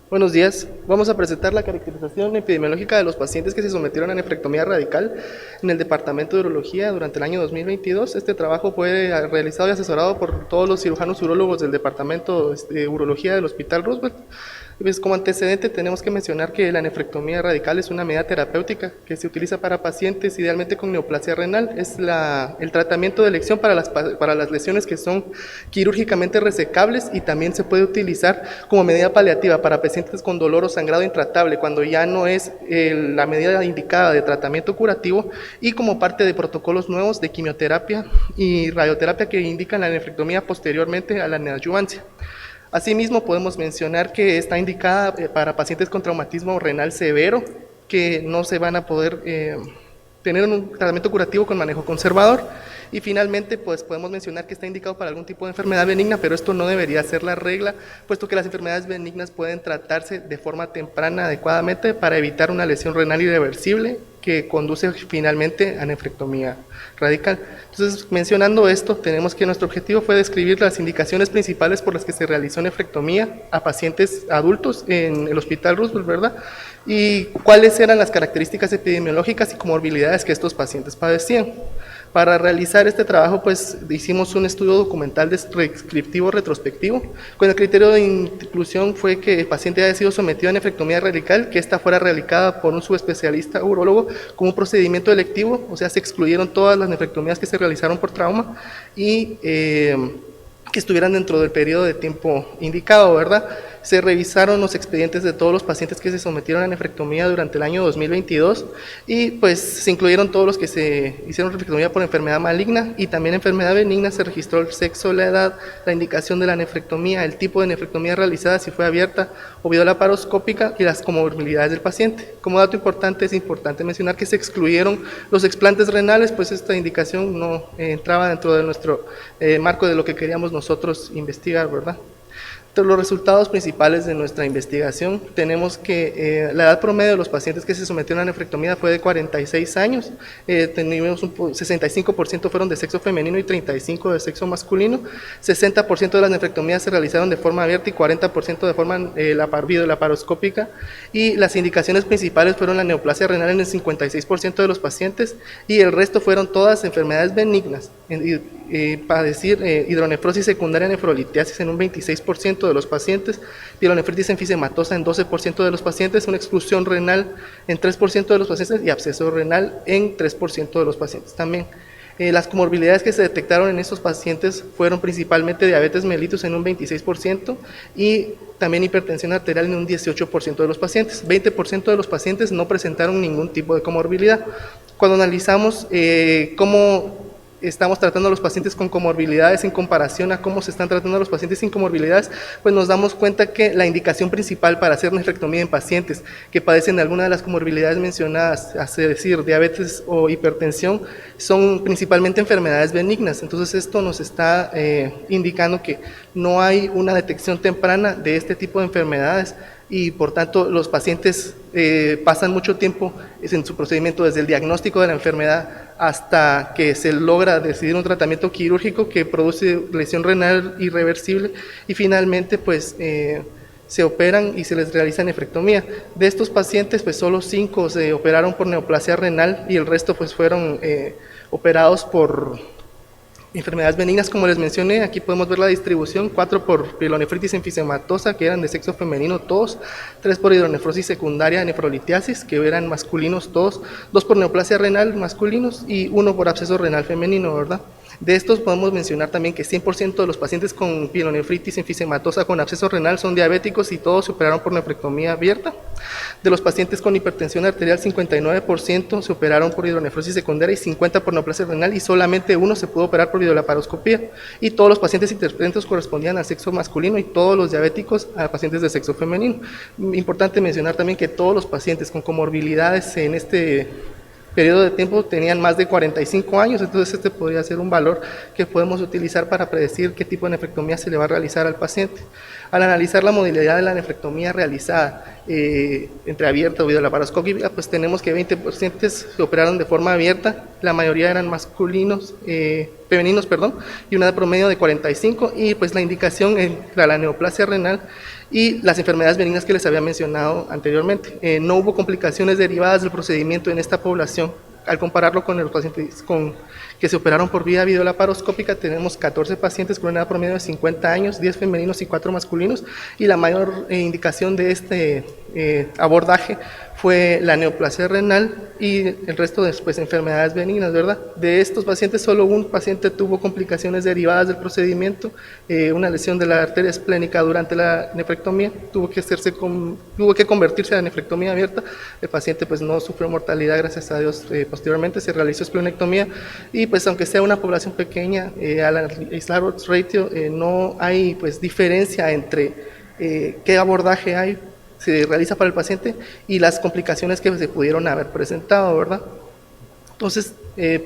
Buenos días. Vamos a presentar la caracterización epidemiológica de los pacientes que se sometieron a nefrectomía radical en el Departamento de Urología durante el año 2022. Este trabajo fue realizado y asesorado por todos los cirujanos urólogos del Departamento de Urología del Hospital Roosevelt. Pues como antecedente tenemos que mencionar que la nefrectomía radical es una medida terapéutica que se utiliza para pacientes idealmente con neoplasia renal. Es el tratamiento de elección para las lesiones que son quirúrgicamente resecables, y también se puede utilizar como medida paliativa para pacientes con dolor o sangrado intratable cuando ya no es la medida indicada de tratamiento curativo, y como parte de protocolos nuevos de quimioterapia y radioterapia que indican la nefrectomía posteriormente a la neoadyuvancia. Asimismo, podemos mencionar que está indicada para pacientes con traumatismo renal severo que no se van a poder tener un tratamiento curativo con manejo conservador. Y finalmente, pues podemos mencionar que está indicado para algún tipo de enfermedad benigna, pero esto no debería ser la regla, puesto que las enfermedades benignas pueden tratarse de forma temprana adecuadamente para evitar una lesión renal irreversible que conduce finalmente a nefrectomía radical. Entonces, mencionando esto, tenemos que nuestro objetivo fue describir las indicaciones principales por las que se realizó nefrectomía a pacientes adultos en el Hospital Roosevelt, ¿verdad? Y cuáles eran las características epidemiológicas y comorbilidades que estos pacientes padecían. Para realizar este trabajo, pues hicimos un estudio documental descriptivo retrospectivo, con el criterio de inclusión fue que el paciente haya sido sometido a nefrectomía radical, que esta fuera realizada por un subespecialista urólogo como un procedimiento electivo, o sea, se excluyeron todas las nefrectomías que se realizaron por trauma, y que estuvieran dentro del periodo de tiempo indicado, ¿verdad? Se revisaron los expedientes de todos los pacientes que se sometieron a nefrectomía durante el año 2022, y pues se incluyeron todos los que se hicieron nefrectomía por enfermedad maligna, y también enfermedad benigna. Se registró el sexo, la edad, la indicación de la nefrectomía, el tipo de nefrectomía realizada, si fue abierta o videolaparoscópica, y las comorbilidades del paciente. Como dato importante, es importante mencionar que se excluyeron los explantes renales, pues esta indicación no entraba dentro de nuestro marco de lo que queríamos nosotros investigar, ¿verdad? Entre los resultados principales de nuestra investigación tenemos que la edad promedio de los pacientes que se sometieron a nefrectomía fue de 46 años, tenemos un 65% fueron de sexo femenino y 35% de sexo masculino, 60% de las nefrectomías se realizaron de forma abierta y 40% de forma videolaparoscópica, y las indicaciones principales fueron la neoplasia renal en el 56% de los pacientes, y el resto fueron todas enfermedades benignas, padecer hidronefrosis secundaria nefrolitiasis en un 26% de los pacientes, pielonefritis enfisematosa en 12% de los pacientes, una exclusión renal en 3% de los pacientes y absceso renal en 3% de los pacientes también. Las comorbilidades que se detectaron en estos pacientes fueron principalmente diabetes mellitus en un 26% y también hipertensión arterial en un 18% de los pacientes. 20% de los pacientes no presentaron ningún tipo de comorbilidad. Cuando analizamos cómo estamos tratando a los pacientes con comorbilidades en comparación a cómo se están tratando a los pacientes sin comorbilidades, pues nos damos cuenta que la indicación principal para hacer nefrectomía en pacientes que padecen de alguna de las comorbilidades mencionadas, es decir, diabetes o hipertensión, son principalmente enfermedades benignas. Entonces esto nos está indicando que no hay una detección temprana de este tipo de enfermedades, y por tanto los pacientes pasan mucho tiempo en su procedimiento desde el diagnóstico de la enfermedad hasta que se logra decidir un tratamiento quirúrgico que produce lesión renal irreversible, y finalmente pues se operan y se les realiza nefrectomía. De estos pacientes pues solo 5 se operaron por neoplasia renal y el resto pues fueron operados por enfermedades benignas, como les mencioné. Aquí podemos ver la distribución: 4 por pielonefritis enfisematosa, que eran de sexo femenino todos, 3 por hidronefrosis secundaria nefrolitiasis, que eran masculinos todos, 2 por neoplasia renal masculinos y 1 por absceso renal femenino, ¿verdad? De estos podemos mencionar también que 100% de los pacientes con pielonefritis enfisematosa con absceso renal son diabéticos y todos se operaron por nefrectomía abierta. De los pacientes con hipertensión arterial, 59% se operaron por hidronefrosis secundaria y 50% por neoplasia renal, y solamente 1 se pudo operar por videolaparoscopía, y todos los pacientes intervenidos correspondían al sexo masculino y todos los diabéticos a pacientes de sexo femenino. Importante mencionar también que todos los pacientes con comorbilidades en este periodo de tiempo tenían más de 45 años, entonces este podría ser un valor que podemos utilizar para predecir qué tipo de nefrectomía se le va a realizar al paciente. Al analizar la modalidad de la nefrectomía realizada entre abierta o videolaparoscópica, pues tenemos que 20 pacientes se operaron de forma abierta, la mayoría eran masculinos, femeninos, perdón, y una de promedio de 45, y pues la indicación era la neoplasia renal y las enfermedades benignas que les había mencionado anteriormente. No hubo complicaciones derivadas del procedimiento en esta población. Al compararlo con los pacientes que se operaron por vía videolaparoscópica, tenemos 14 pacientes con una edad promedio de 50 años, 10 femeninos y 4 masculinos, y la mayor indicación de este abordaje fue la neoplasia renal y el resto después enfermedades benignas, ¿verdad? De estos pacientes, solo un paciente tuvo complicaciones derivadas del procedimiento, una lesión de la arteria esplénica durante la nefrectomía, tuvo que convertirse a la nefrectomía abierta. El paciente pues no sufrió mortalidad, gracias a Dios. Posteriormente se realizó esplenectomía y pues aunque sea una población pequeña, al aislar odds ratio no hay pues diferencia entre qué abordaje se realiza para el paciente y las complicaciones que se pudieron haber presentado, ¿verdad? Entonces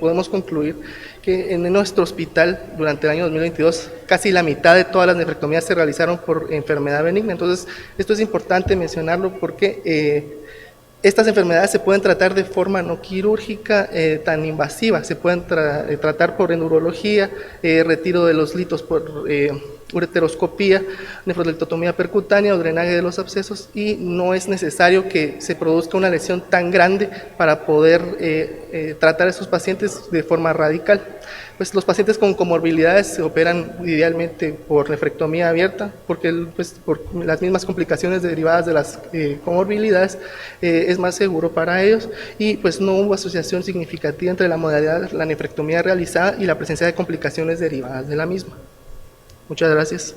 podemos concluir que en nuestro hospital durante el año 2022 casi la mitad de todas las nefrectomías se realizaron por enfermedad benigna. Entonces esto es importante mencionarlo porque estas enfermedades se pueden tratar de forma no quirúrgica tan invasiva, se pueden tratar por neurología, retiro de los litos por ureteroscopía, nefrolectotomía percutánea o drenaje de los abscesos, y no es necesario que se produzca una lesión tan grande para poder tratar a esos pacientes de forma radical. Pues los pacientes con comorbilidades se operan idealmente por nefrectomía abierta, porque pues, por las mismas complicaciones derivadas de las comorbilidades es más seguro para ellos, y pues no hubo asociación significativa entre la modalidad de la nefrectomía realizada y la presencia de complicaciones derivadas de la misma. Muchas gracias.